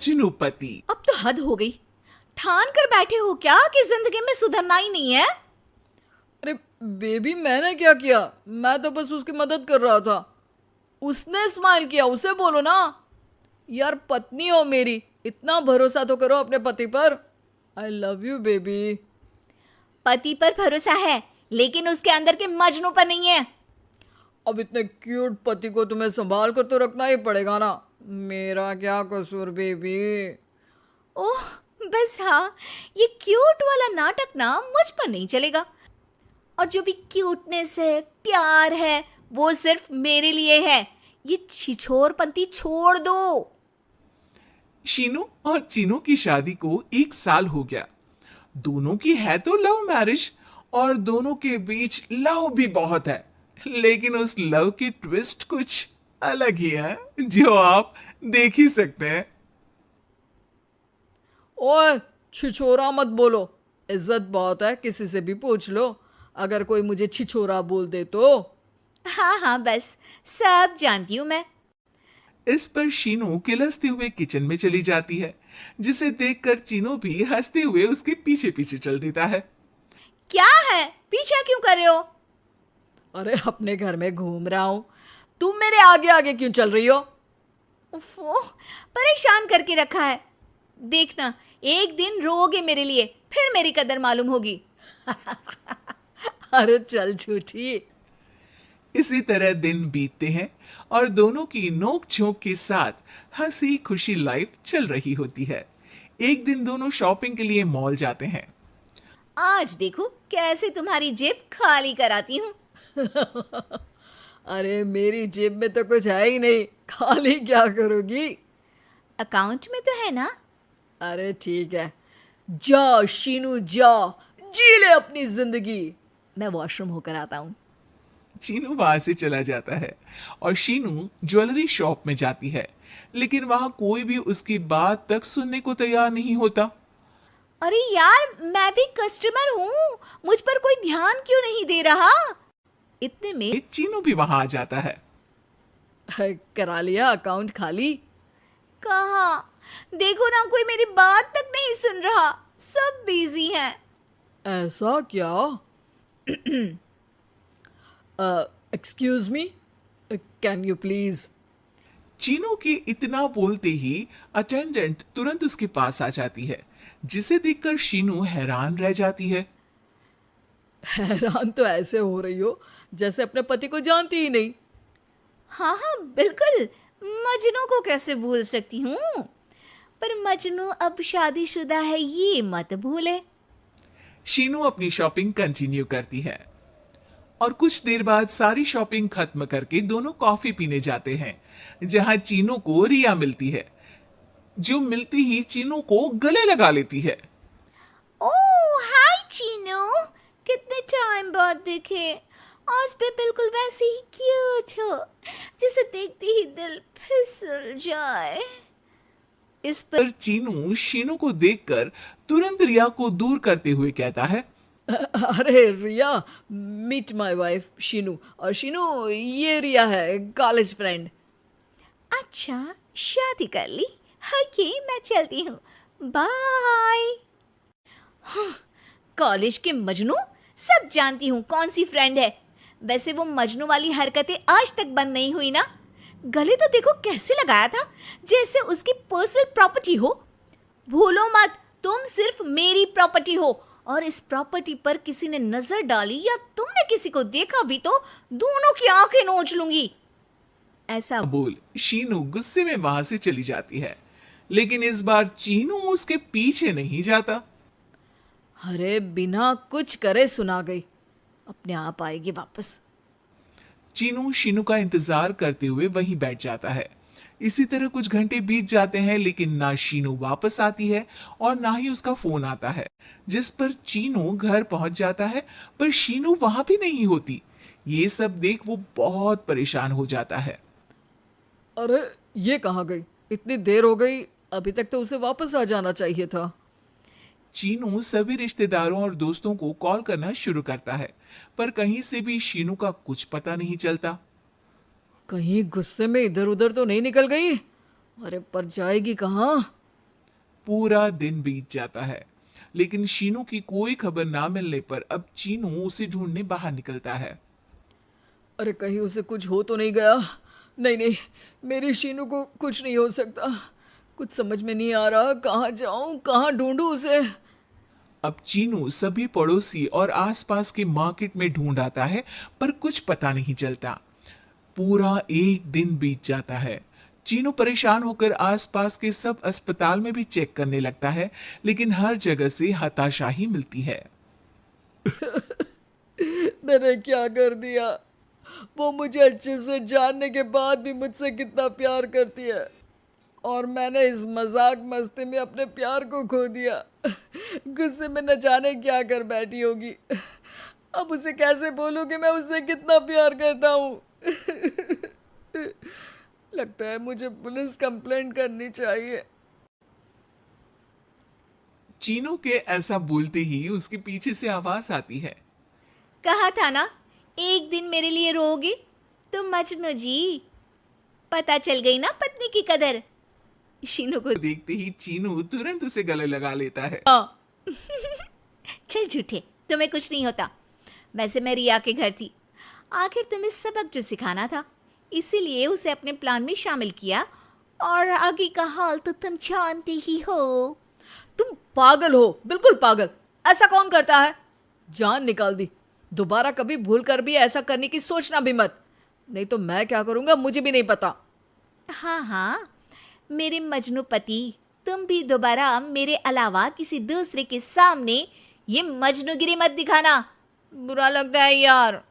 मजनूपति। अब तो हद हो गई। ठान कर बैठे हो क्या कि जिंदगी में सुधरना ही नहीं है? अरे बेबी, मैंने क्या किया? मैं तो बस उसकी मदद कर रहा था। उसने स्माइल किया, उसे बोलो ना। यार, पत्नी हो मेरी, इतना भरोसा तो करो अपने पति पर। I love you baby. पति पर भरोसा है लेकिन उसके अंदर के मजनू पर नहीं है। अब इतने क्यूट पति को तुम्हें संभाल कर तो रखना ही पड़ेगा ना। मेरा क्या कसूर बेबी? ओह बस हाँ, ये क्यूट वाला नाटक ना मुझ पर नहीं चलेगा। और जो भी क्यूटनेस है, प्यार है, वो सिर्फ मेरे लिए है। ये छिछोरपंती छोड़ दो। शीनू और चीनू की शादी को 1 साल हो गया। दोनों की है तो लव मैरिज और दोनों के बीच लव भी बहुत है, लेकिन उस लव की ट्विस्ट कुछ अलग ही है जो आप देख ही सकते हैं। ओए, छिछोरा मत बोलो। इज्जत बहुत है, किसी से भी पूछ लो। अगर कोई मुझे छिछोरा बोल दे तो। हाँ हाँ बस सब जानती हूँ मैं। इस पर शीनू किलसते हुए किचन में चली जाती है, जिसे देखकर चीनू भी हंसते हुए उसके पीछे पीछे चल देता है। क्या है, पीछा क्यों कर रहे हो? अरे अपने घर में घूम रहा हूं, तुम मेरे आगे आगे क्यों चल रही हो? उफ़ो, परेशान करके रखा है। देखना एक दिन रोओगे मेरे लिए, फिर मेरी कदर मालूम होगी। अरे चल झूठी। इसी तरह दिन बीतते हैं और दोनों की नोक झोंक के साथ हंसी खुशी लाइफ चल रही होती है। एक दिन दोनों शॉपिंग के लिए मॉल जाते हैं। आज देखो कैसे तुम्हारी जेब खाली कराती हूँ। अरे मेरी जेब में तो कुछ है ही नहीं, खाली क्या करोगी? अकाउंट में तो है ना। अरे ठीक है, जा शीनू जा, जी ले अपनी जिंदगी। मैं वॉशरूम होकर आता हूँ। चीनू वहां से चला जाता है और शीनू ज्वेलरी शॉप में जाती है, लेकिन वहां कोई भी उसकी बात तक सुनने को तैयार नहीं होता। अरे यार, मैं भी कस्टमर हूँ, मुझ पर कोई ध्यान क्यों नहीं दे रहा? इतने में चीनू भी वहां आ जाता है। करा लिया अकाउंट खाली? कहाँ? देखो ना, कोई मेरी बात तक नहीं सुन रहा, सब बिजी हैं। ऐसा क्या? Excuse me, can you please? Chinu के इतना बोलते ही अटेंडेंट तुरंत उसके पास आ जाती है, जिसे देखकर शीनू हैरान रह जाती है। हैरान तो ऐसे हो रही हो जैसे अपने पति को जानती ही नहीं। हाँ हाँ बिल्कुल, मजनू को कैसे भूल सकती हूँ? पर मजनू अब शादीशुदा है, ये मत भूले। शीनू अपनी शॉपिंग कंटिन्यू करती है और कुछ देर बाद सारी शॉपिंग खत्म करके दोनों कॉफी पीने जाते हैं, जहां चीनू को रिया मिलती है, जो मिलती ही चीनू को गले लगा लेती है। ओह हाय चीनू, कितने टाइम बाद देखे। आज भी बिल्कुल वैसे ही क्यूट हो, जिसे देखते ही दिल फिसल जाए। इस पर पर चीनू शीनू को देखकर तुरंत रिया को दूर करते हुए कहता है, अरे रिया, मीट माय वाइफ शीनू। और शीनू, ये रिया है, कॉलेज फ्रेंड। अच्छा, शादी कर ली? ओके, मैं चलती हूँ, बाय। कॉलेज के मजनू, सब जानती हूँ कौन सी फ्रेंड है। वैसे वो मजनू वाली हरकतें आज तक बंद नहीं हुई ना। गले तो देखो कैसे लगाया था, जैसे उसकी पर्सनल प्रॉपर्टी हो। भूलो मत, तुम सिर्फ मेरी प्रॉपर्टी हो, और इस प्रॉपर्टी पर किसी ने नजर डाली या तुमने किसी को देखा भी तो दोनों की आंखें नोच लूंगी। ऐसा बोल शीनू गुस्से में वहां से चली जाती है, लेकिन इस बार चीनू उसके पीछे नहीं जाता। अरे बिना कुछ करे सुना गई, अपने आप आएगी वापस। चीनू शीनू का इंतजार करते हुए वहीं बैठ जाता है। इसी तरह कुछ घंटे बीत जाते हैं, लेकिन ना शीनू वापस आती है और ना ही उसका फोन आता है, जिस पर चीनू घर पहुंच जाता है, पर शीनू वहां भी नहीं होती। ये सब देख वो बहुत परेशान हो जाता है। अरे ये कहाँ गई? इतनी देर हो गई, अभी तक तो उसे वापस आ जाना चाहिए था। चीनू सभी रिश्तेदारों और दोस्तों को कॉल करना शुरू करता है, पर कहीं से भी शीनू का कुछ पता नहीं चलता। कहीं गुस्से में इधर उधर तो नहीं निकल गई? अरे पर जाएगी कहाँ? पूरा दिन बीत जाता है, लेकिन शीनू की कोई खबर ना मिलने पर अब चीनू उसे ढूंढने बाहर निकलता है। अरे कहीं उसे कुछ हो तो नहीं गया। नहीं नहीं, मेरी शीनू को कुछ नहीं हो सकता। कुछ समझ में नहीं आ रहा, कहाँ जाऊं, कहाँ ढूंढूं उसे। अब चीनू सभी पड़ोसी और आसपास के मार्केट में ढूंढ आता है, पर कुछ पता नहीं चलता। पूरा एक दिन बीत जाता है। चीनू परेशान होकर आसपास के सब अस्पताल में भी चेक करने लगता है, लेकिन हर जगह से हताशा ही मिलती है। मैंने क्या कर दिया? वो मुझे अच्छे से जानने के बाद भी मुझसे कितना प्यार करती है, और मैंने इस मजाक मस्ती में अपने प्यार को खो दिया। गुस्से में न जाने क्या कर बैठी होगी। अब उसे कैसे बोलूं कि मैं उससे कितना प्यार करता हूँ। लगता है मुझे पुलिस कंप्लेंट करनी चाहिए। चीनू के ऐसा बोलते ही उसके पीछे से आवाज आती है। कहा था ना एक दिन मेरे लिए रोओगी तुम मजनू जी। पता चल गई ना पत्नी की कदर। शीनू को देखते ही चीनू तुरंत उसे गले लगा लेता है। हाँ, चल झूठे, तुम्हें कुछ नहीं होता। वैसे मैं रिया के घर थी, आखिर तुम्हें सबक जो सिखाना था, इसीलिए उसे अपने प्लान में शामिल किया, और आगे का हाल तो तुम जानते ही हो। तुम पागल हो, बिल्कुल पागल। ऐसा कौन करता है? जान निकाल दी। दोबारा कभी भूल कर भी ऐसा करने की सोचना भी मत, नहीं तो मैं क्या करूंगा मुझे भी नहीं पता। हाँ हाँ, मेरे मजनू पति, तुम भी दोबारा मेरे अलावा किसी दूसरे के सामने ये मजनूगिरी मत दिखाना, बुरा लगता है यार।